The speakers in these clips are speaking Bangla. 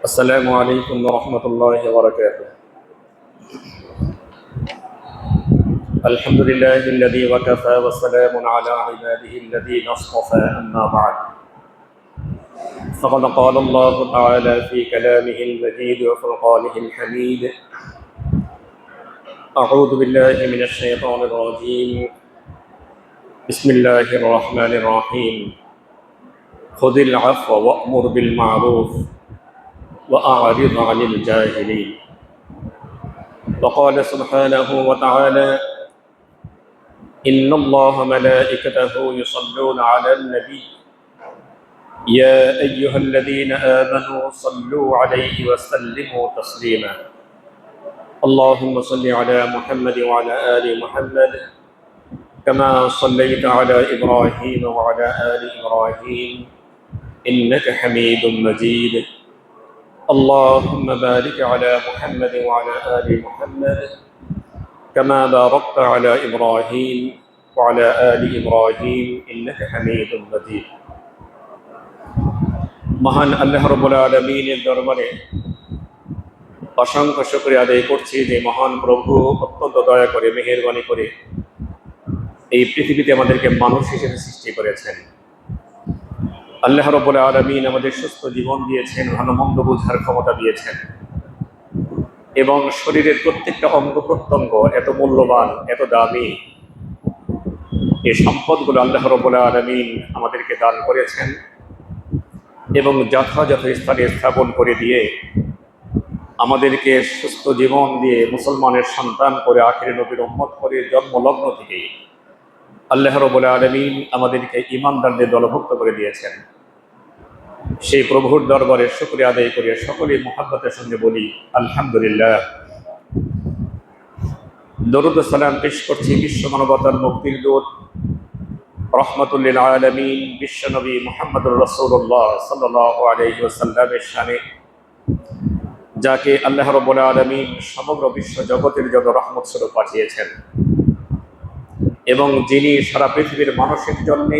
السلام عليكم ورحمة الله وبركاته. الحمد لله الذي وكفى والسلام على عباده الذين اصطفى أما بعد. فقد قال الله تعالى في كلامه المجيد وفرقانه الحميد: أعوذ بالله من الشيطان الرجيم. بسم الله الرحمن الرحيم. خذ العفو وأمر بالمعروف وأعرض عن الجاهلين. وقال سبحانه وتعالى: إن الله ملائكته يصلون على النبي يا أيها الذين آمنوا صلوا عليه وسلموا تسليما. اللهم صل على محمد وعلى آل محمد كما صليت على إبراهيم وعلى آل إبراهيم إنك حميد مجيد. اللهم بارك على محمد وعلى آل محمد كما باركت على إبراهيم وعلى آل إبراهيم إنك حميد مجيد. মহান আল্লাহ রাব্বুল আলামিনের দরবারে অসংখ্য শুকরিয়া আদায় করছি যে মহান প্রভু অত্যন্ত দয়া করে মেহেরবানি করে এই পৃথিবীতে আমাদেরকে মানুষ হিসেবে সৃষ্টি করেছেন। আল্লাহ রাব্বুল আলামিন আমাদের সুস্থ জীবন দিয়েছেন, ভালো মন্দ বোঝার ক্ষমতা দিয়েছেন এবং শরীরের প্রত্যেকটা অঙ্গ প্রত্যঙ্গ এত মূল্যবান, এত দামি। এই সম্পদগুলো আল্লাহ রাব্বুল আলামিন আমাদেরকে দান করেছেন এবং যথাযথ স্থানে স্থাপন করে দিয়ে আমাদেরকে সুস্থ জীবন দিয়ে মুসলমানের সন্তান করে আখির নবীর উম্মত করে জন্মলগ্ন থেকেই আল্লাহ রাব্বুল আলামিন আমাদেরকে ঈমানদারদের দলভুক্ত করে দিয়েছেন। সেই প্রভুর দরবারে শুকরিয়া আদায় করে সকলেই মুহাব্বতের সঙ্গে বলি আলহামদুলিল্লাহ। দরুদ ও সালাম পেশ করছি বিশ্ব মানবতার মুক্তির দূত রহমাতুল লিল আলামিন বিশ্বনবী মুহাম্মদুর রাসূলুল্লাহ সাল্লাল্লাহু আলাইহি ওয়াসাল্লামের শানে, যাকে আল্লাহ রাব্বুল আলামিন সমগ্র বিশ্ব জগতের জন্য রহমত স্বরূপ পাঠিয়েছেন এবং যিনি সারা পৃথিবীর মানুষের জন্য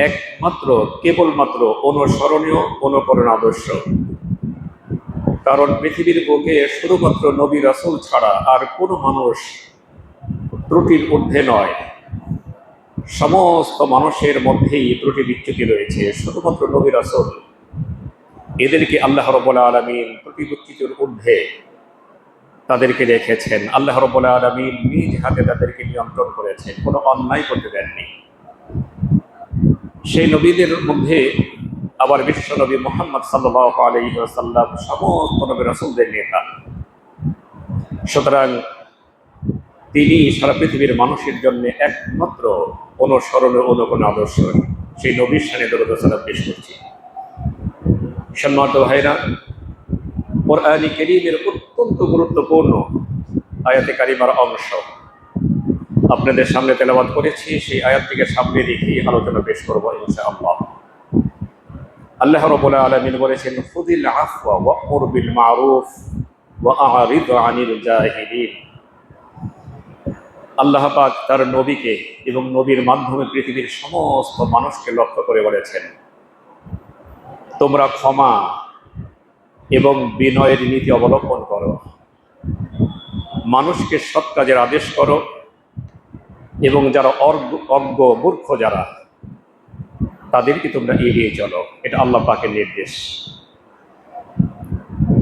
একমাত্র কেবলমাত্র অনুসরণীয় অনুকরণ আদর্শ। কারণ পৃথিবীর বুকে শুধুমাত্র নবী রাসূল ছাড়া আর কোনো মানুষ ত্রুটির ঊর্ধ্বে নয়। সমস্ত মানুষের মধ্যেই ত্রুটি বিচ্যুতি রয়েছে, শুধুমাত্র নবী রাসূল এদেরকে আল্লাহ রাব্বুল আলামিন ত্রুটি বিচ্যুতির ঊর্ধ্বে তাদেরকে রেখেছেন। আল্লাহ রাব্বুল আলামিন নিজ হাতে তাদেরকে নিয়ন্ত্রণ করেছেন, কোনো অন্যায় করতে দেননি। সেই নবীদের মধ্যে আবার বিশ্ব নবী মুহাম্মদ সাল্লাল্লাহু আলাইহি ওয়াসাল্লাম সমস্ত নবী রাসূলদের নেতা। সুতরাং তিনি সারা পৃথিবীর মানুষের জন্য একমাত্র অনুসরণীয় অনুকরণ আদর্শ। সেই নবীর শানে দরুদ ও সালাম পেশ করছি। সম্মানিত ভাইরা, কোরআনে কারীমের অত্যন্ত গুরুত্বপূর্ণ আয়াতে কারিমার অংশ আপনাদের সামনে তেলাওয়াত করেছি। সেই আয়াতটিকে সামনে রেখে আলোচনা পেশ করব ইনশাআল্লাহ। আল্লাহ রাব্বুল আলামিন বলেছেন, খুযিল আফওয়া ওয়া'মুর বিল মা'রুফ ওয়া আ'রিদ আনিল জাহিলিন। আল্লাহ পাক তার নবীকে এবং নবীর মাধ্যমে পৃথিবীর সমস্ত মানুষকে লক্ষ্য করে বলেছেন, তোমরা ক্ষমা এবং বিনয়ের নীতি অবলম্বন করো, মানুষকে সৎ কাজের আদেশ করো এবং যারা অজ্ঞ মূর্খ যারা তাদেরকে তোমরা এড়িয়ে চলো। এটা আল্লাহ পাকের নির্দেশ।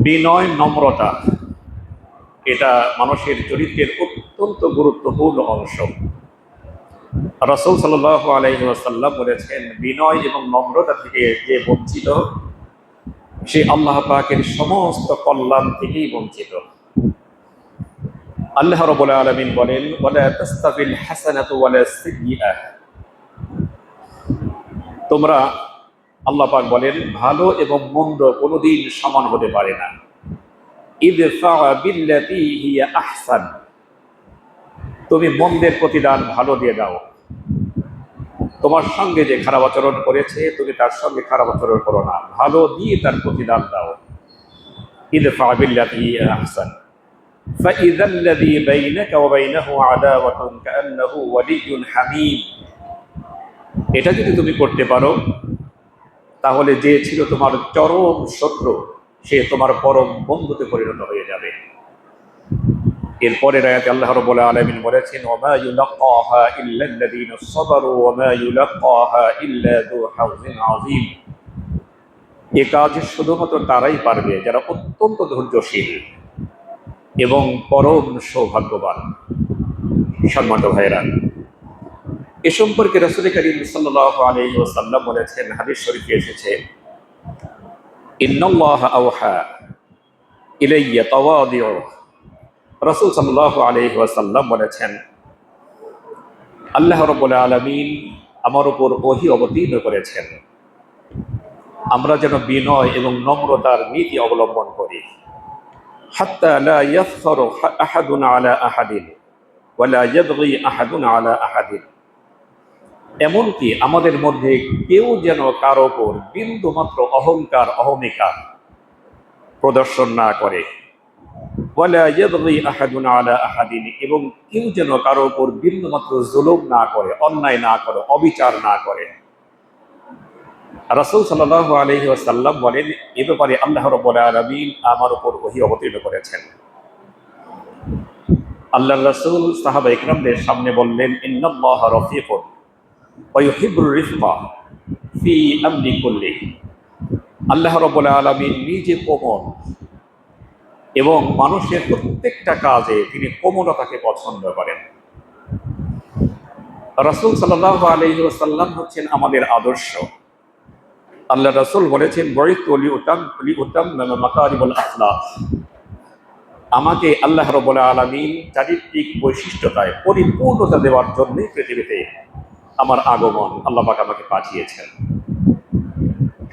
বিনয়, নম্রতা এটা মানুষের চরিত্রের অত্যন্ত গুরুত্বপূর্ণ অংশ। রাসূল সাল্লাল্লাহু আলাইহি ওয়াসাল্লাম বলেছেন, বিনয় এবং নম্রতা থেকে যে বঞ্চিত সে আল্লাহ পাকের সমস্ত কল্যাণ থেকেই বঞ্চিত। আল্লাহ রাব্বুল আলামিন বলেন, ওয়ালা তাস্তাবিল হাসানাতু ওয়ালা সাইয়্যিআহ। তোমরা, আল্লাহ পাক বলেন, ভালো এবং মন্দ কোনোদিন সমান হতে পারে না। ইদফা বিল্লাতী হিয়া আহসান। তুমি মন্দের প্রতিদান ভালো দিয়ে দাও। তোমার সঙ্গে যে খারাপ আচরণ করেছে তুমি তার সঙ্গে খারাপ আচরণ করো না, ভালো দিয়ে তার প্রতিদান দাও। ইদফা বিল্লাতী হিয়া আহসান فإذا الذي بينك وبينه عداوة كأنه ولي حميم। এটা যদি তুমি করতে পারো তাহলে যে ছিল তোমার চরম শত্রু সে তোমার পরম বন্ধুতে পরিণত হয়ে যাবে। এরপরে আয়াতে আল্লাহ রাব্বুল আলামিন বলেছেন, ওয়া মা ইউলাক্কাহা ইল্লাল্লাযীনা সাবারু ওয়া মা ইউলাক্কাহা ইল্লা যু হাযিন আযীম। এই কাজ শুধুমাত্র তারাই পারবে যারা অত্যন্ত ধৈর্যশীল এবং পরম সৌভাগ্যবান। সম্মানিত ভাইরা, এ সম্পর্কে রাসূল কারীম সাল্লাল্লাহু আলাইহি ওয়াসাল্লাম বলেছেন, হাদিস শরীফে এসেছে, ইন্নাল্লাহা আওহা ইলাইয়া তাওয়াদিউ। রাসূল সাল্লাল্লাহু আলাইহি ওয়াসাল্লাম বলেছেন, আল্লাহ রাব্বুল আলামিন আমার উপর ওহী অবতীর্ণ করেছেন আমরা যেন বিনয় এবং নম্রতার নীতি অবলম্বন করি। হাত্তা লা ইয়াফখারু আহাদুন আলা আহাদিন ওয়া লা ইয়াবগি আহাদুন আলা আহাদিন। এমনকি আমাদের মধ্যে কেউ যেন কারো উপর বিন্দুমাত্র অহংকার অহমিকা প্রদর্শন না করে। ওয়া লা ইয়াবগি আহাদুন আলা আহাদিন, এবং কেউ যেন কারো উপর বিন্দুমাত্র জুলুম না করে, অন্যায় না করে, অবিচার না করে। রাসূল সাল্লাল্লাহু আলাইহি ওয়াসাল্লাম বলেন, এ ব্যাপারে আল্লাহ রাব্বুল আলামিন আমার উপর ওহী অবতীর্ণ করেছেন। আল্লাহর রাসূল সাহাবা ইকরামদের সামনে বললেন, ইন্নাল্লাহা রাফিকুন ওয়া ইউহিব্বুর রিফকা ফি আমরি কুল্লি। আল্লাহ রাব্বুল আলামিন নিজে কোমল এবং মানুষের প্রত্যেকটা কাজে তিনি কোমলতাকে পছন্দ করেন। রাসূল সাল্লাল্লাহু আলাইহি ওয়াসাল্লাম হচ্ছেন আমাদের আদর্শ। আল্লাহ রাসূল বলেছেন, বুইতু লিউতাম্মিমা মাকারিমুল আখলাক। আমাকে আল্লাহ রাব্বুল আলামিন চারিত্রিক বৈশিষ্ট্যতায় পরিপূর্ণতা দেওয়ার জন্য পৃথিবীতে আমার আগমন আল্লাহ পাক আমাকে পাঠিয়েছেন।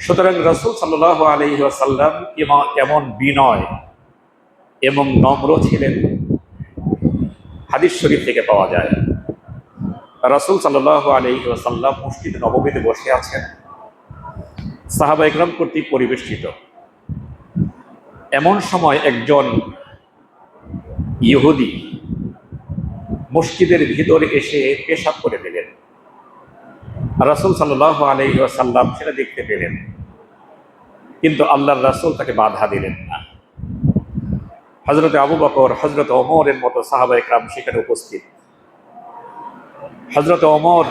সুতরাং রাসূল সাল্লাল্লাহু আলাইহি ওয়াসাল্লাম কেমন বিনয় এবং নম্র ছিলেন হাদিস শরীফ থেকে পাওয়া যায়। রাসূল সাল্লাল্লাহু আলাইহি ওয়াসাল্লাম মসজিদ নববীতে বসে আছেন, সাহাবা ইকরাম কর্তৃক পরিবেষ্টিত। এমন সময় একজন ইহুদি মসজিদের ভিতরে এসে পেশাব করে দিলেন। রাসূল সাল্লাল্লাহু আলাইহি ওয়াসাল্লাম সেটা দেখতে পেলেন, কিন্তু আল্লাহর রাসূল তাকে বাধা দিলেন না। হযরত আবু বকর, হযরত ওমরের মতো সাহাবা ইকরাম সেখানে উপস্থিত। হযরত ওমর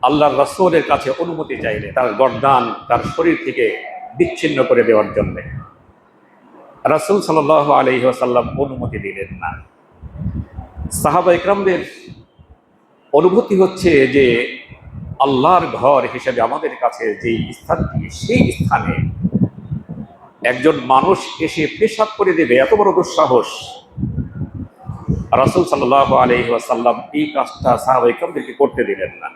আল্লাহর রাসূলের কাছে অনুমতি চাইলেন তার গর্দান তার শরীর থেকে বিচ্ছিন্ন করে দেওয়ার জন্য। রাসূল সাল্লাল্লাহু আলাইহি ওয়াসাল্লাম অনুমতি দিলেন না। সাহাবা ইকরামদের অনুভূতি হচ্ছে যে আল্লাহর ঘর হিসেবে আমাদের কাছে যে স্থানটি, সেই স্থানে একজন মানুষ এসে পেশাব করে দেবে, এত বড় দুঃসাহস। রাসূল সাল্লাল্লাহু আলাইহি ওয়াসাল্লাম এই কাজটা সাহাবা ইকরামদেরকে করতে দিলেন না।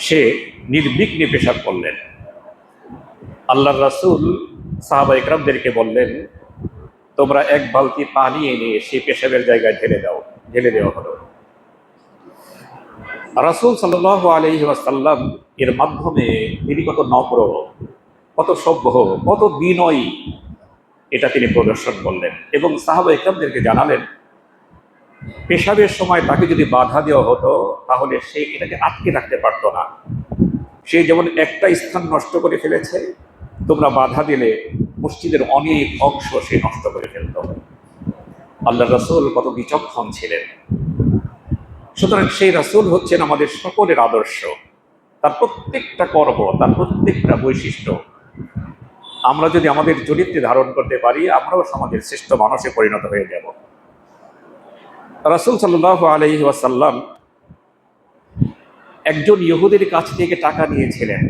সে নির্বিঘ্নে পেশাব করলেন। আল্লাহর রাসূল সাহাবা ইকরামদেরকে বললেন, তোমরা এক বালতি পানি এনে সেই পেশাবের জায়গায় ঢেলে দেওয়া হলো। রাসূল সাল্লাল্লাহু আলাইহি ওয়াসাল্লাম এর মাধ্যমে তিনি কত নম্র, কত সভ্য, কত বিনয়ী এটা তিনি প্রদর্শন করলেন এবং সাহাবা ইকরামদেরকে জানালেন, পেশাবের সময় তাকে যদি বাধা দেওয়া হতো তাহলে সে এটাকে আটকে রাখতে পারতো না। সে যেমন একটা স্থান নষ্ট করে ফেলেছে, তোমরা বাধা দিলে মসজিদের অনেক অংশ সে নষ্ট করে ফেলত। আল্লাহ রাসূল কত বিচক্ষণ ছিলেন। সুতরাং সেই রাসূল হচ্ছেন আমাদের সকলের আদর্শ। তার প্রত্যেকটা কর্ম, তার প্রত্যেকটা বৈশিষ্ট্য আমরা যদি আমাদের চরিত্রে ধারণ করতে পারি, আমরাও সমাজের শ্রেষ্ঠ মানুষে পরিণত হয়ে যাব। রাসূল সাল্লাল্লাহু আলাইহি ওয়াসাল্লাম একজন ইহুদির কাছ থেকে টাকা নিয়েছিলেন,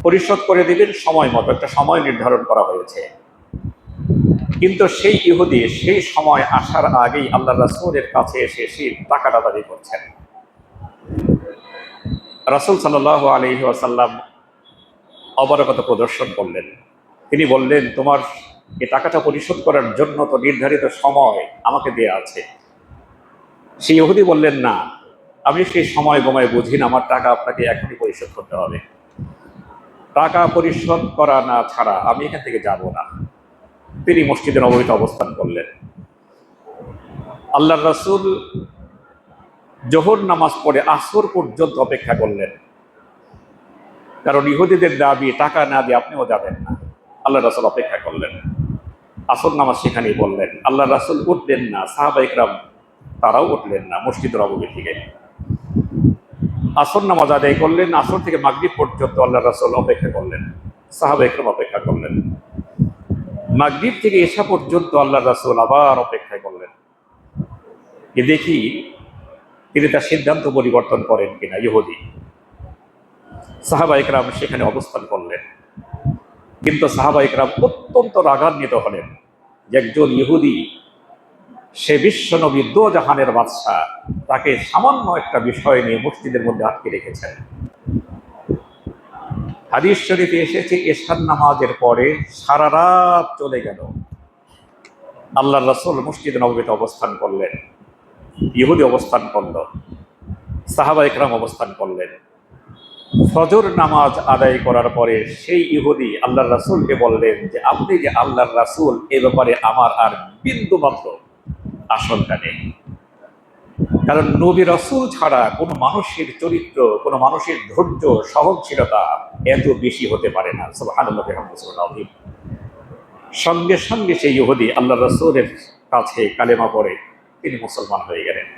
পরিশোধ করে দেবেন সময় মতো, একটা সময় নির্ধারণ করা হয়েছে। কিন্তু সেই ইহুদি সেই সময় আসার আগেই আল্লাহ রাসূলের কাছে এসে সেই টাকাটা দাবি করছেন। রাসূল সাল্লাল্লাহু আলাইহি ওয়াসাল্লাম অবরকত প্রদর্শন করলেন। তিনি বললেন, তোমার এই টাকাটা পরিশোধ করার জন্য তো নির্ধারিত সময় আমাকে দেয়া আছে। সেই ইহুদি বললেন, না, আমি সেই সময় গমায় বুঝি না, আমার টাকা আপনাকে এখনই পরিশোধ করতে হবে। টাকা পরিশোধ করা না ছাড়া আমি এখান থেকে যাব না। তিনি মসজিদে নববীতে অবস্থান করলেন। আল্লাহর রাসূল জোহর নামাজ পড়ে আসর পর্যন্ত অপেক্ষা করলেন। কারণ ইহুদিদের দাবি টাকা না দিয়ে আপনিও যাবেন না। আল্লাহ রাসূল অপেক্ষা করলেন, আসর নামাজ সেখানেই বললেন। আল্লাহ রাসূল উঠলেন না, সাহাবা ইকরাম তারাও উঠলেন না মসজিদের অবগে থেকে। আসর নামাজ আদায় করলেন, আসর থেকে মাগরিব পর্যন্ত আল্লাহ রাসূল অপেক্ষা করলেন, সাহাবা ইকরাম অপেক্ষা করলেন। মাগরিব থেকে এশা পর্যন্ত আল্লাহ রাসূল আবার অপেক্ষা করলেন, যে দেখি তিনি তার সিদ্ধান্ত পরিবর্তন করেন কিনা ইহুদি। সাহাবা ইকরাম সেখানে অবস্থান করলেন, কিন্তু সাহাবা ইকরাম অত্যন্ত রাগান্বিত হলেন যে একজন ইহুদি, সে বিশ্ব নবী দো জাহানের বাদশাহ, তাকে সামান্য একটা বিষয় নিয়ে মসজিদের মধ্যে আটকে রেখেছেন। হাদিস শরীফে এসেছে এশার নামাজের পরে সারা রাত চলে গেল, আল্লাহ রাসূল মসজিদ নববীতে অবস্থান করলেন, ইহুদি অবস্থান করল, সাহাবা ইকরাম অবস্থান করলেন। ফজর নামাজ আদায় করার পরে সেই ইহুদি আল্লাহ রাসূলকে বললেন যে আপনি যে আল্লাহর রাসূল, এ ব্যাপারে আমার আর বিন্দু মাত্র আশঙ্কা নেই। কারণ নবী রাসূল ছাড়া কোনো মানুষের চরিত্র, কোনো মানুষের ধৈর্য, সহনশীলতা এত বেশি হতে পারে না। সুবহানাল্লাহ ওয়া বিহামদিহি। সঙ্গে সঙ্গে সেই ইহুদি আল্লাহ রাসূলের কাছে কালেমা পড়ে তিনি মুসলমান হয়ে গেলেন।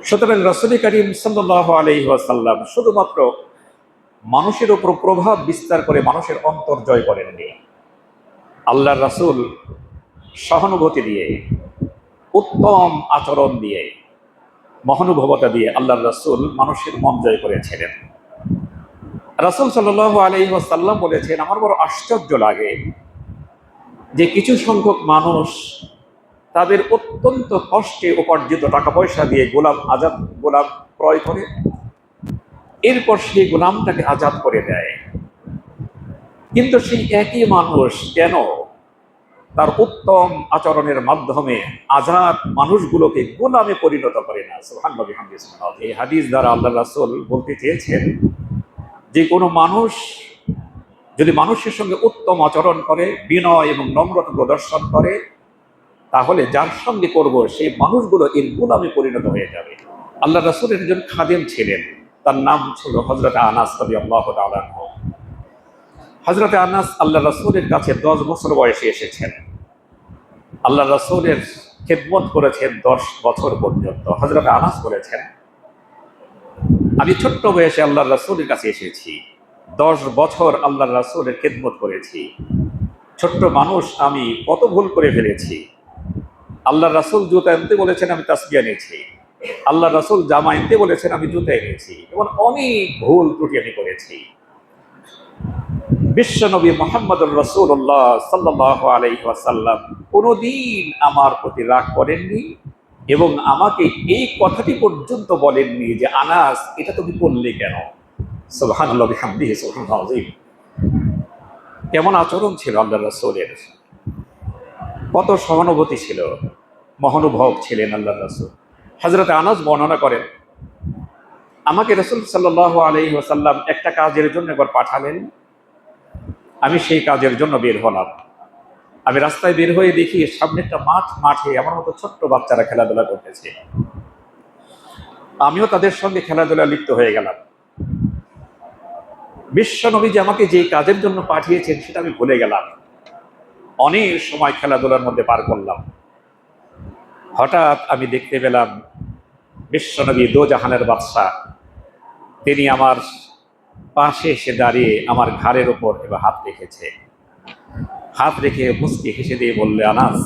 সুতরাং রাসূল করিম সাল্লাল্লাহু আলাইহি ওয়াসাল্লাম শুধুমাত্র মানুষের উপর প্রভাব বিস্তার করে মানুষের অন্তর জয় করেননি। আল্লাহর রাসূল সহানুভূতি দিয়ে, উত্তম আচরণ দিয়ে, মহানুভবতা দিয়ে আল্লাহর রাসূল মানুষের মন জয় করেছিলেন। রাসূল সাল্লাল্লাহু আলাইহি ওয়াসাল্লাম বলেছেন, আমার বড় আশ্চর্য লাগে যে কিছু সংখ্যক মানুষ তাদের অত্যন্ত কষ্টে উপার্জিত টাকা পয়সা দিয়ে গোলাম ক্রয় করে, এরপর সেই গোলামটাকে আজাদ করে দেয়। কিন্তু সেই একই মানুষ কেন তার উত্তম আচরণের মাধ্যমে আজাদ মানুষগুলোকে গোলামে পরিণত করে না? সুবহানাল্লাহ ওয়া বিহামদিহি। এই হাদিস দ্বারা আল্লাহ রাসূল বলতে চেয়েছেন যে কোনো মানুষ যদি মানুষের সঙ্গে উত্তম আচরণ করে, বিনয় এবং নম্রতা প্রদর্শন করে, তাহলে যার সঙ্গে করব সেই মানুষগুলো এর গোলামে পরিণত হয়ে যাবে। আল্লাহ রাসূলের একজন খাদেম ছিলেন, তার নাম ছিল হযরত আনাস রাদিয়াল্লাহু তাআলা আনহু। হযরত আনাস আল্লাহ রাসূলের কাছে 10 বছর বয়সে এসেছেন, আল্লাহ রাসূলের খেদমত করেছেন 10 বছর পর্যন্ত। হযরত আনাস বলেছেন, আমি ছোট্ট বয়সে আল্লাহ রাসূলের কাছে এসেছি, 10 বছর আল্লাহ রাসূলের খেদমত করেছি। ছোট্ট মানুষ আমি কত ভুল করে ফেলেছি। আল্লাহ রাসূল জুতা আনতে বলেছেন, আমি তাসবিয়া নিয়েছি। আল্লাহ রাসূল জামা আনতে বলেছেন, আমি জুতা এনেছি। এবং অনেক ভুল ত্রুটি আমি করেছি। বিশ্বনবী মুহাম্মদুর রাসূলুল্লাহ সাল্লাল্লাহু আলাইহি ওয়াসাল্লাম কোনোদিন আমার প্রতি রাগ করেননি এবং আমাকে এই কথাটি পর্যন্ত বলেননি যে আনাস, এটা তুমি করলে কেন? সুবহানাল্লাহ ওয়া বিহামদিহি, সুবহানাল আযীম। কেমন আচরণ ছিল আল্লাহ রাসূলের, কত সহানুভূতি ছিল, মহানুভব ছিলেন আল্লাহ রাসূল। হযরত আনাস বর্ণনা করেন, আমাকে রাসূল সাল্লাল্লাহু আলাইহি ওয়াসাল্লাম একটা কাজের জন্য একবার পাঠালেন। আমি সেই কাজের জন্য বের হলাম। আমি রাস্তায় বের হয়ে দেখি সামনে একটা মাঠে আমার মতো ছোট্ট বাচ্চারা খেলাধুলা করতেছে। আমিও তাদের সঙ্গে খেলাধুলা লিপ্ত হয়ে গেলাম। বিশ্বনবী যে আমাকে যে কাজের জন্য পাঠিয়েছেন সেটা আমি ভুলে গেলাম। অনেক সময় খেলাধুলার মধ্যে পার করলাম। হঠাৎ আমি দেখতে পেলাম বিশ্বনবী দো জাহানের বাদশাহ, তিনি আমার পাশে এসে দাঁড়িয়ে আমার ঘাড়ের উপর এবার হাত রেখেছে। হাত রেখে মুচকি হেসে দিয়ে বললে, আনাস,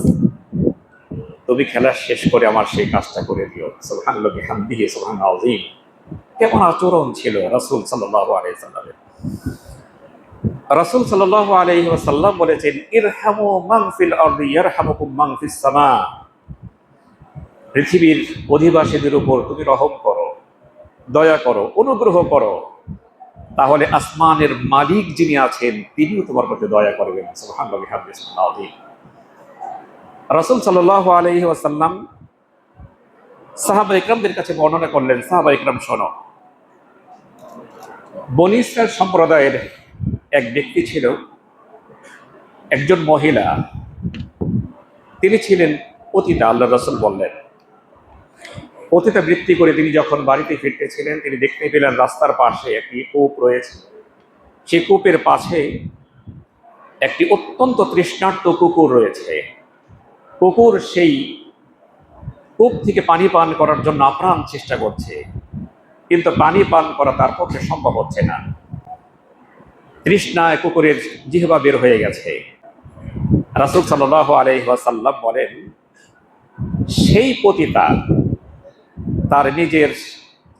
তুমি খেলা শেষ করে আমার সেই কাজটা করে দিও। সুবহানাল্লাহ ওয়া বিহামদিহি, সুবহানাল আযীম। কেমন আচরণ ছিল রাসূল সাল্লাল্লাহু আলাইহি ওয়াসাল্লামের। রাসূল সাল্লাল্লাহু আলাইহি ওয়াসাল্লাম বলেছেন, ইরহামু মান ফিল আরদি ইয়ারহামুকুম মান ফিস সামা। পৃথিবীর অধিবাসীদের উপর তুমি রহম করো, দয়া করো, অনুগ্রহ করো, তাহলে আসমানের মালিক যিনি আছেন তিনিও তোমার প্রতি দয়া করবেন। সুবহানাল্লাহ ওয়া বিহামদিহি, সুবহানাল আযীম। রাসূল সাল্লাল্লাহু আলাইহি ওয়াসাল্লাম সাহাবা ইকরামদের কাছে বর্ণনা করলেন, সাহাবা ইকরাম শোনো, বনী ইসরাঈল সম্প্রদায়ের এক ব্যক্তি ছিল, একজন মহিলা, তিনি ছিলেন পতিতা। আল্লাহ রাসূল বললেন, পতিতাবৃত্তি করে তিনি যখন বাড়িতে ফিরতেছিলেন, তিনি দেখতে পেলেন রাস্তার পাশে একটি কূপ রয়েছে। সেই কূপের পাশে একটি অত্যন্ত তৃষ্ণার্ত কুকুর রয়েছে। কুকুর সেই কূপ থেকে পানি পান করার জন্য আপ্রাণ চেষ্টা করছে, কিন্তু পানি পান করা তার পক্ষে সম্ভব হচ্ছে না। তৃষ্ণায় কুকুরের জিহ্বা বের হয়ে গেছে। রাসূল সাল্লাল্লাহু আলাইহি ওয়াসাল্লাম বলেন, সেই পতিতা তার নিজের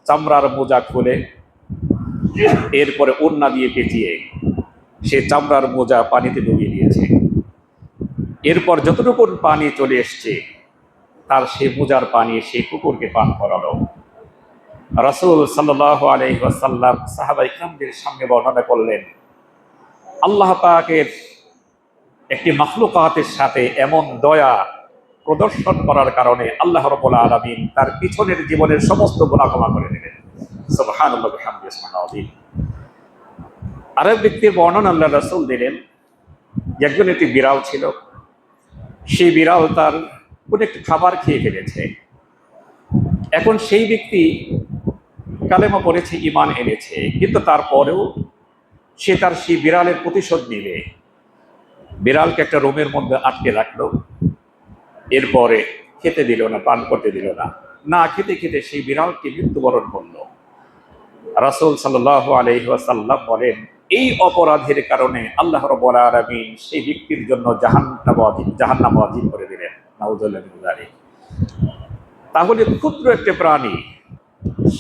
চামড়ার মোজা খুলে এরপরে ওড়না দিয়ে পেঁচিয়ে সে চামড়ার মোজা পানিতে ডুবিয়ে দিয়েছে। এরপর যতটুকু পানি চলে এসছে তার সেই মোজার পানি সেই কুকুরকে পান করালো। রাসূল সাল্লাল্লাহু আলাইহি ওয়াসাল্লাম সাহাবায়ে কিরামদের সামনে বর্ণনা করলেন, আল্লাহ পাকের একটি মাখলুকাতের সাথে এমন দয়া প্রদর্শন করার কারণে আল্লাহ রাব্বুল আলামিন তার পিছনের জীবনের সমস্ত গুনাহ ক্ষমা করে দিলেন। সুবহানাল্লাহি ওয়া বিহামদিহি সুবহানাল্লাহ। আরেক ব্যক্তির বর্ণনা আল্লাহ রাসূল দিলেন, একজন একটি বিড়াল ছিল। সেই বিড়াল তার কোন একটি খাবার খেয়ে ফেলেছে। এখন সেই ব্যক্তি কালেমা পড়েছে, ঈমান এনেছে, কিন্তু তারপরেও সে তার সেই বিড়ালের প্রতিশোধ নিবে। বিড়ালকে একটা রুমের মধ্যে আটকে রাখলো, এরপরে খেতে দিল না, পান করতে দিল না। না খেতে খেতে সেই বিড়ালকে মৃত্যুবরণ করলো। রাসূল সাল্লাল্লাহু আলাইহি ওয়াসাল্লাম বলেন, এই অপরাধের কারণে আল্লাহ রাব্বুল আলামিন সেই ব্যক্তির জন্য জাহান্নাম ওয়াজিব করে দিলেন। নাউযুবিল্লাহি মিন যালিক। তাহলে ক্ষুদ্র একটা প্রাণী,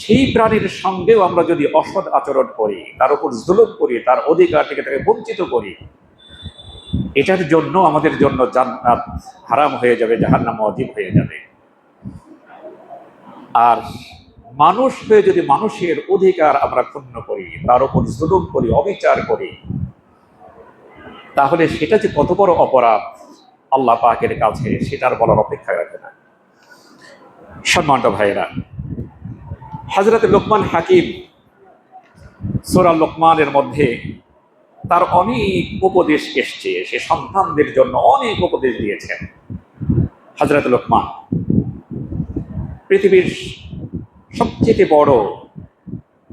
সেই প্রাণীর সঙ্গেও আমরা যদি অসৎ আচরণ করি, তার উপর জুলুম করি, তার অধিকার থেকে তাকে বঞ্চিত করি, এটার জন্য আমাদের জন্য জান্নাত হারাম হয়ে যাবে, জাহান্নাম ওয়াজিব হয়ে যাবে। আর মানুষ হয়ে যদি মানুষের অধিকার আমরা ক্ষুণ্ণ করি, তার উপর জুলুম করি, অবিচার করি, তাহলে সেটা যে কত বড় অপরাধ আল্লাহ পাকের কাছে, সেটার বলার অপেক্ষা রাখে না। সম্মানিত ভাইয়েরা, হযরত লোকমান হাকিম সূরা লোকমানের মধ্যে তার অনেক উপদেশ এসছে। সে সন্তানদের জন্য অনেক উপদেশ দিয়েছেন। হযরত লোকমান পৃথিবীর সবচেয়ে বড়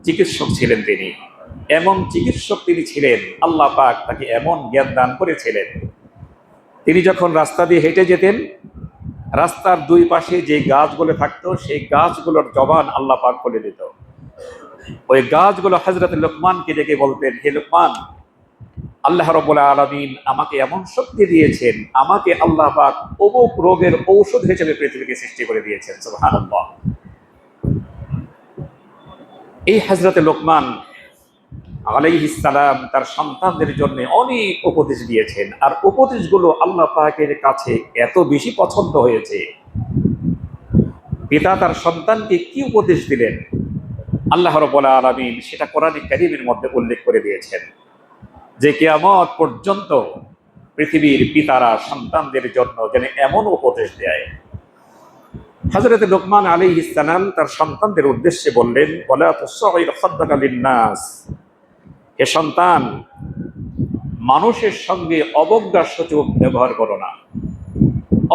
চিকিৎসক ছিলেন তিনি। এমন চিকিৎসক তিনি ছিলেন, আল্লাহ পাক তাকে এমন জ্ঞান দান করেছিলেন, তিনি যখন রাস্তা দিয়ে হেঁটে যেতেন, রাস্তার দুই পাশে যে গাছগুলো থাকতো সেই গাছগুলোর জবান আল্লাহ পাক খুলে দিত। ওই গাছগুলো হযরত লোকমানকে ডেকে বলতেন, হে লোকমান, আল্লাহ রাব্বুল আলামিন আমাকে এমন শক্তি দিয়েছেন, আমাকে আল্লাহ পাক অমুক রোগের ঔষধ হিসেবে পৃথিবীকে সৃষ্টি করে দিয়েছেন। সুবহানাল্লাহ। এই হযরত লোকমান আলাইহিস সালাম তার সন্তানদের জন্য অনেক উপদেশ দিয়েছেন। আর উপদেশগুলো আল্লাহ পাকের কাছে এত বেশি পছন্দ হয়েছে। পিতা তার সন্তানকে কি উপদেশ দিলেন, আল্লাহ রাব্বুল আলামিন সেটা কোরআনে কারীমের মধ্যে উল্লেখ করে দিয়েছেন, যে কিয়ামত পর্যন্ত পৃথিবীর পিতারা সন্তানদের জন্য যেন এমন উপদেশ দেয়। হযরত লোকমান আলাইহিস সালাম তার সন্তানদের উদ্দেশ্যে বললেন, ওয়ালা তুসাইর খাদ্দাকা লিন-নাস, হে সন্তান, মানুষের সঙ্গে অবজ্ঞাসূচক ব্যবহার করো না,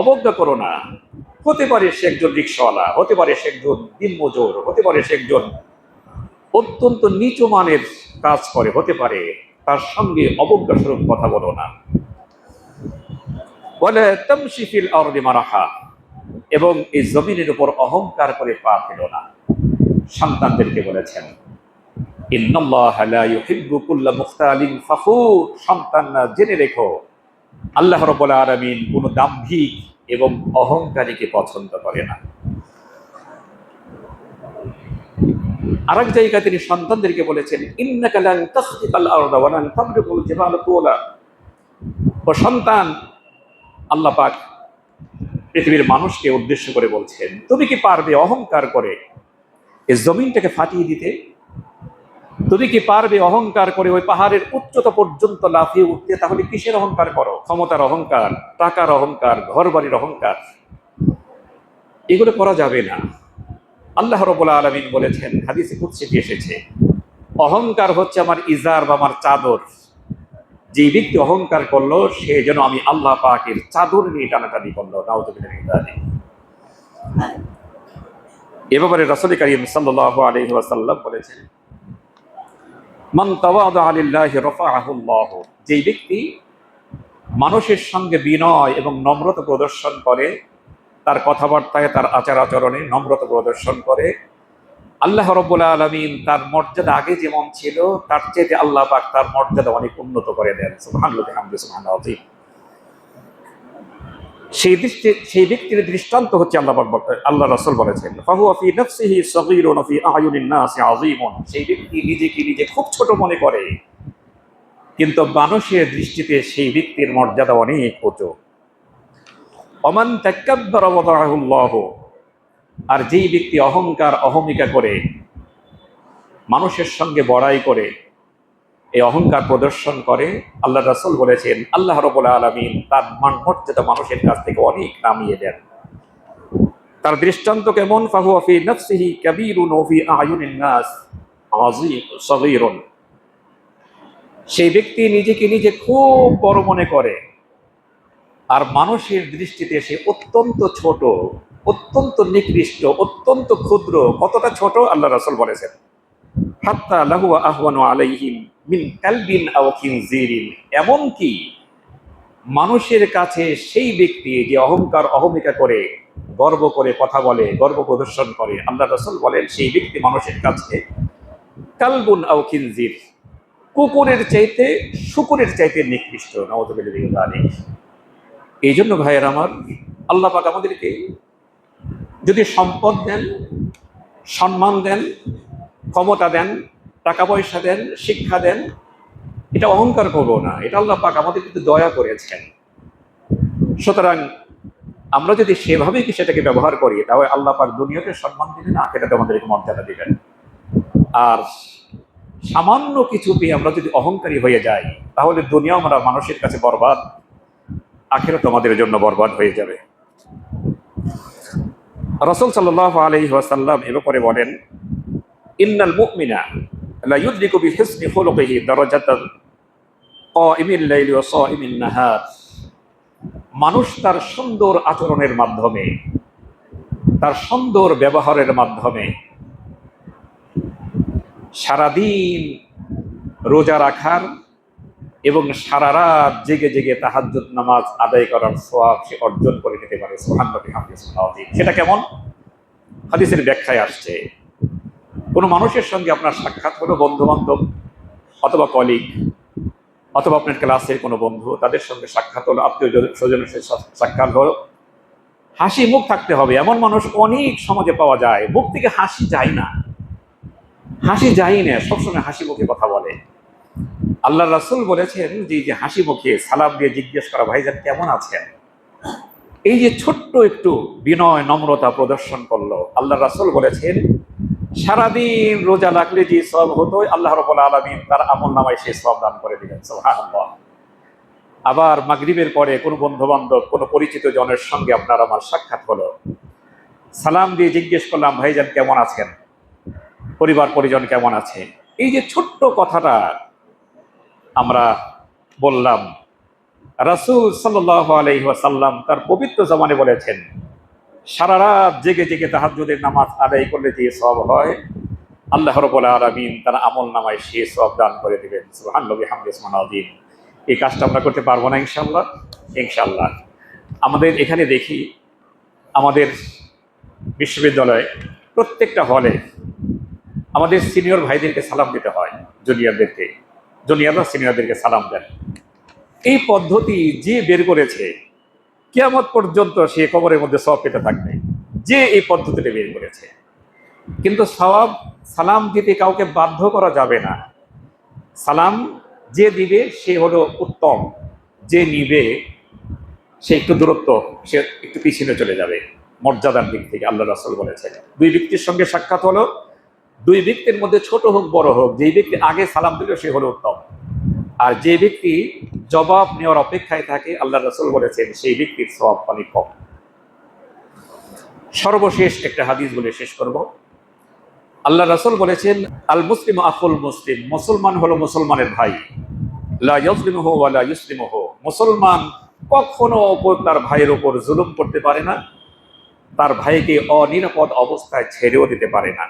অবজ্ঞা করো না। হতে পারে সে একজন রিকশাওয়ালা, হতে পারে সে একজন দিনমজুর, হতে পারে সে একজন অত্যন্ত নিচু মানের কাজ করে, হতে পারে, তার সঙ্গে অবজ্ঞাস্বরূপ কথা বলো না। ওয়ালা তামশি ফিল আরদি মারাহা, এবং এই জমিনের উপর অহংকার করে পা ফেলো না। সন্তানদেরকে বলেছেন, ইন্নাল্লাহা লা ইউহিব্বু কুল্লা মুখতালিন ফাখুর, সন্তানরা জেনে রেখো, আল্লাহ রাব্বুল আলামিন কোন দাম্ভিক এবং অহংকারীকে পছন্দ করে না। আরেক জায়গায় তিনি সন্তানদেরকে বলেছেন, ইন্নাকা লান তাখরিকাল আরদা ওয়া লান তাবলুগুল জিবালা তুলা। ও সন্তান, আল্লাহ পাক পৃথিবীর মানুষকে উদ্দেশ্য করে বলছেন, তুমি কি পারবে অহংকার করে এই জমিনটাকে ফাটিয়ে দিতে? তুমি কি পারবে অহংকার করে ওই পাহাড়ের উচ্চতা পর্যন্ত লাফিয়ে উঠতে? তাহলে কিসের অহংকার করো? ক্ষমতার অহংকার, টাকার অহংকার, ঘর বাড়ির অহংকার, এগুলো করা যাবে না। আল্লাহ রাব্বুল আলামিন বলেছেন, হাদিসে কুদসিতে এসেছে, অহংকার হচ্ছে আমার ইজার বা আমার চাদর। যে ব্যক্তি অহংকার করলো সে যেন আমি আল্লাহ পাকের চাদর নিয়ে টানাটানি করলো। নাউযুবিল্লাহি মিন যালিক। এ ব্যাপারে রাসূল করিম সাল্লাল্লাহু আলাইহি ওয়াসাল্লাম বলেছেন, মান তাওয়াদা লিল্লাহি রাফাআহু আল্লাহ। যেই ব্যক্তি মানুষের সঙ্গে বিনয় এবং নম্রতা প্রদর্শন করে, তার কথাবার্তায়, তার আচার আচরণে নম্রতা প্রদর্শন করে, আল্লাহ রাব্বুল আলামিন তার মর্যাদা আগে যেমন ছিল তার চেয়ে আল্লাহ পাক তার মর্যাদা অনেক উন্নত করে দেন। সুবহানাল্লাহ বিহামদিহি সুবহানাল্লাহ আযীম। সেই ব্যক্তির দৃষ্টান্ত হচ্ছে আল্লাহ রাসূল বলেছেন, ফাহুয়া ফি নাফসিহি সাগীরুন ফি আ'য়ুনিন নাসি আযীমুন। সেই ব্যক্তি নিজেকে নিজে খুব ছোট মনে করে, কিন্তু মানুষের দৃষ্টিতে সেই ব্যক্তির মর্যাদা অনেক উঁচু। ওমান তাকাব্বারা ওয়াদাআহু আল্লাহ। আর যেই ব্যক্তি অহংকার অহমিকা করে, মানুষের সঙ্গে বড়াই করে, এই অহংকার প্রদর্শন করে, আল্লাহ রাসূল বলেছেন আল্লাহ রাব্বুল আলামিন তার মর্যাদা মানুষের কাছ থেকে অনেক নামিয়ে দেন। তার দৃষ্টান্ত কেমন? ফাহুয়া ফি নাফসিহি কাবীরুন ওয়া ফি আ'য়ুনিন নাস আযীম সাগীরুন। সেই ব্যক্তি নিজেকে নিজে খুব বড় মনে করে, আর মানুষের দৃষ্টিতে সে অত্যন্ত ছোট, অত্যন্ত নিকৃষ্ট, অত্যন্ত ক্ষুদ্র। কতটা ছোট? আল্লাহ রাসূল বলেছেন, হাত্তা লাহু আহওয়ানু আলাইহিম মিন কালবিন আও খিনজিরিন। এমনকি মানুষের কাছে সেই ব্যক্তি যে অহংকার অহমিকা করে, গর্ব করে কথা বলে, গর্ব প্রদর্শন করে, আল্লাহ রাসূল বলেন সেই ব্যক্তি মানুষের কাছে কালবুন আও খিনজির, কুকুরের চাইতে, শুকুরের চাইতে নিকৃষ্ট। নাউযুবিল্লাহ। এই জন্য ভাইয়ের আমার, আল্লাহ পাক আমাদেরকে যদি সম্পদ দেন, সম্মান দেন, ক্ষমতা দেন, টাকা পয়সা দেন, শিক্ষা দেন, এটা অহংকার করবো না, এটা আল্লাহ পাক আমাদের কিন্তু দয়া করেছেন। সুতরাং আমরা যদি সেভাবেই কি সেটাকে ব্যবহার করি, তাহলে আল্লাহ পাক দুনিয়াতে সম্মান দিবেন, আখিরাতে আমাদেরকে মর্যাদা দিবেন। আর সামান্য কিছু পেয়ে আমরা যদি অহংকারী হয়ে যাই, তাহলে দুনিয়া আমরা মানুষের কাছে বরবাদ, আখিরাত আমাদের জন্য বরবাদ হয়ে যাবে। রাসূল সাল্লাল্লাহু আলাইহি ওয়াসাল্লাম এ ব্যাপারে বলেন, ইন্নাল মুমিনা লা ইউদরিকু বিহিসনি খুলুকিহি দারাজাতাল কাইমিল লাইলি ওয়া সাইমিন নাহার। মানুষ তার সুন্দর আচরণের মাধ্যমে, তার সুন্দর ব্যবহারের মাধ্যমে সারাদিন রোজা রাখার এবং সারা রাত জেগে জেগে তাহাজ্জুদ নামাজ আদায় করার সওয়াব সে অর্জন করে নিতে পারে। সুবহানাল্লাহ। সেটা কেমন? হাদিসের ব্যাখ্যায় আসছে, কোনো মানুষের সঙ্গে আপনার সাক্ষাৎ হলো, বন্ধু বান্ধব অথবা কলিগ অথবা আপনার ক্লাসের কোনো বন্ধু, তাদের সঙ্গে সাক্ষাৎ হলো, আত্মীয় স্বজনের সাক্ষাৎ হলো, হাসি মুখ থাকতে হবে। এমন মানুষ অনেক সমাজে পাওয়া যায়, মুখ থেকে হাসি যায় না, হাসি যায় না, সবসময় হাসি মুখে কথা বলে। আল্লাহ রাসূল বলেছেন যে হাসি মুখে সালাম দিয়ে জিজ্ঞেস করা, ভাইজান কেমন আছেন, এই যে ছোট্ট একটু বিনয় নম্রতা প্রদর্শন করলো, আল্লাহ রাসূল বলেছেন সারাদিন রোজা রাখলে যে সওয়াব হতো, আল্লাহ রাব্বুল আলামিন তার আমলনামায় সেই সওয়াব দান করে দিলেন। সুবহানাল্লাহ। আবার মাগরিবের পরে কোনো বন্ধু বান্ধব, কোনো পরিচিত জনের সঙ্গে আপনার আমার সাক্ষাৎ হলো, সালাম দিয়ে জিজ্ঞেস করলাম, ভাইজান কেমন আছেন, পরিবার পরিজন কেমন আছে। এই যে ছোট্ট কথাটা আমরা বললাম, রাসূল সাল্লাল্লাহু আলাইহি ওয়াসাল্লাম তার পবিত্র জবানে বলেছেন, সারা রাত জেগে জেগে তাহাজ্জুদের নামাজ আদায় করলে যে সওয়াব হয়, আল্লাহ রাব্বুল আলামিন তার আমলনামায় সেই সওয়াব দান করে দিবেন। সুবহানাল্লাহ বিহামদিহি সুবহানাল আযীম। এই কাজটা আমরা করতে পারবো না ইনশাআল্লাহ? ইনশাআল্লাহ। আমাদের এখানে দেখি, আমাদের বিশ্ববিদ্যালয়ে প্রত্যেকটা হলে আমাদের সিনিয়র ভাইদেরকে সালাম দিতে হয়, জুনিয়রদেরকে, জুনিয়ররা সিনিয়রদেরকে সালাম দেন। এই পদ্ধতি যে বের করেছে, কিয়ামত পর্যন্ত সে কবরের মধ্যে সওয়াব পেতে থাকবে, যে এই পদ্ধতিটা বের করেছে। কিন্তু সওয়াব, সালাম দিতে কাউকে বাধ্য করা যাবে না। সালাম যে দিবে সে হলো উত্তম, যে নিবে সে একটু দূরত্ব, সে একটু পিছনে চলে যাবে মর্যাদার দিক থেকে। আল্লাহ রাসূল বলেছেন, দুই ব্যক্তির সঙ্গে সাক্ষাৎ হলো, দুই ব্যক্তির মধ্যে ছোট হোক বড় হোক, যেই ব্যক্তি আগে সালাম দিল সে হলো উত্তম, আর যে ব্যক্তি জবাব নেওয়ার অপেক্ষায় থাকে, আল্লাহ রাসূল বলেছেন সেই ব্যক্তির সওয়াব অনেক কম। সর্বশেষ একটা হাদিস বলে শেষ করব। আল্লাহ রাসূল বলেছেন, আল মুসলিম আখুল মুসলিম, মুসলমান হলো মুসলমানের ভাই, লা ইয়াজলিমুহু ওয়া লা ইউসলিমুহু। মুসলমান কখনো তার ভাইয়ের উপর জুলুম করতে পারে না, তার ভাইকে অনিরাপদ অবস্থায় ছেড়েও দিতে পারে না।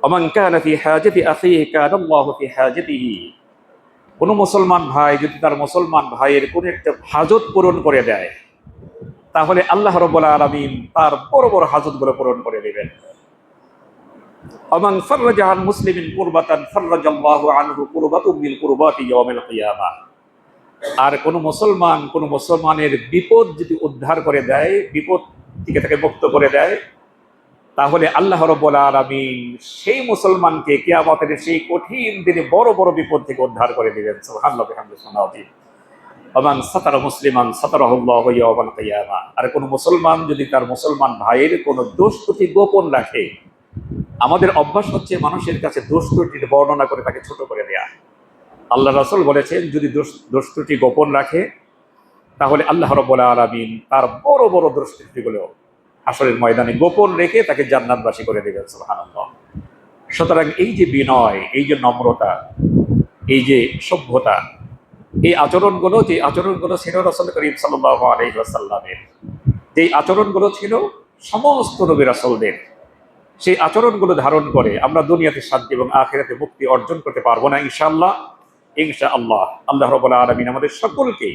ওমান কানা ফি হাজাতি আখিহি কানা আল্লাহু ফি হাজাতিহি। কোন মুসলমান ভাই যদি তার মুসলমান ভাইয়ের কোন একটা হাজত পূরণ করে দেয়, তাহলে আল্লাহ রাব্বুল আলামিন তার বড় বড় হাজতগুলো পূরণ করে দিবেন। ওমান ফাররাজা আন মুসলিমিন কুরবাতান ফাররাজাল্লাহু আনহু কুরবাতুম মিন কুরবাতি ইয়াউমিল কিয়ামাহ। আর কোন মুসলমানের বিপদ যদি উদ্ধার করে দেয়, বিপদ থেকে তাকে মুক্ত করে দেয়, তাহলে আল্লাহ রাব্বুল আলামিন সেই মুসলমানকে কিয়ামতের সেই কঠিন দিনে বড় বড় বিপদ থেকে উদ্ধার করে দিবেন। সুবহানাল্লাহ বিহামদিহি। ওমান সাতারা মুসলিমান সাতারাহুল্লাহু ইয়াওমাল কিয়ামাহ। আর কোন মুসলমান যদি তার মুসলমান ভাইয়ের কোনো দোষ ত্রুটি গোপন রাখে, আমাদের অভ্যাস হচ্ছে মানুষের কাছে দোষ ত্রুটির বর্ণনা করে তাকে ছোট করে দেয়া। আল্লাহ রাসূল বলেছেন, যদি দোষ ত্রুটি গোপন রাখে, তাহলে আল্লাহ রাব্বুল আলামিন তার বড় বড় দোষ ত্রুটিগুলো হাসরের ময়দানে গোপন রেখে তাকে জান্নাতবাসী করে দেবেন। সুবহানাল্লাহ। সুতরাং এই যে বিনয়, এই যে নম্রতা, এই যে সভ্যতা, এই আচরণগুলো ছিল রাসূল করিম সাল্লাল্লাহু আলাইহি ওয়াসাল্লামের, যে আচরণগুলো ছিল সমস্ত নবী রাসূলদের, সেই আচরণগুলো ধারণ করে আমরা দুনিয়াতে শান্তি এবং আখিরাতে মুক্তি অর্জন করতে পারবো না ইনশাআল্লাহ। আল্লাহ রাব্বুল আলামিন আমাদের সকলকে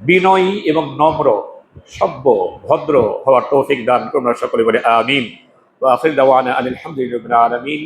বিনয়ী এবং নম্র, সভ্য, ভদ্র হওয়ার তৌফিক দান করুন। সকলে বলে আমিন। ওয়া আখির দাওয়ানা আলহামদুলিল্লাহি রাব্বিল আলামিন।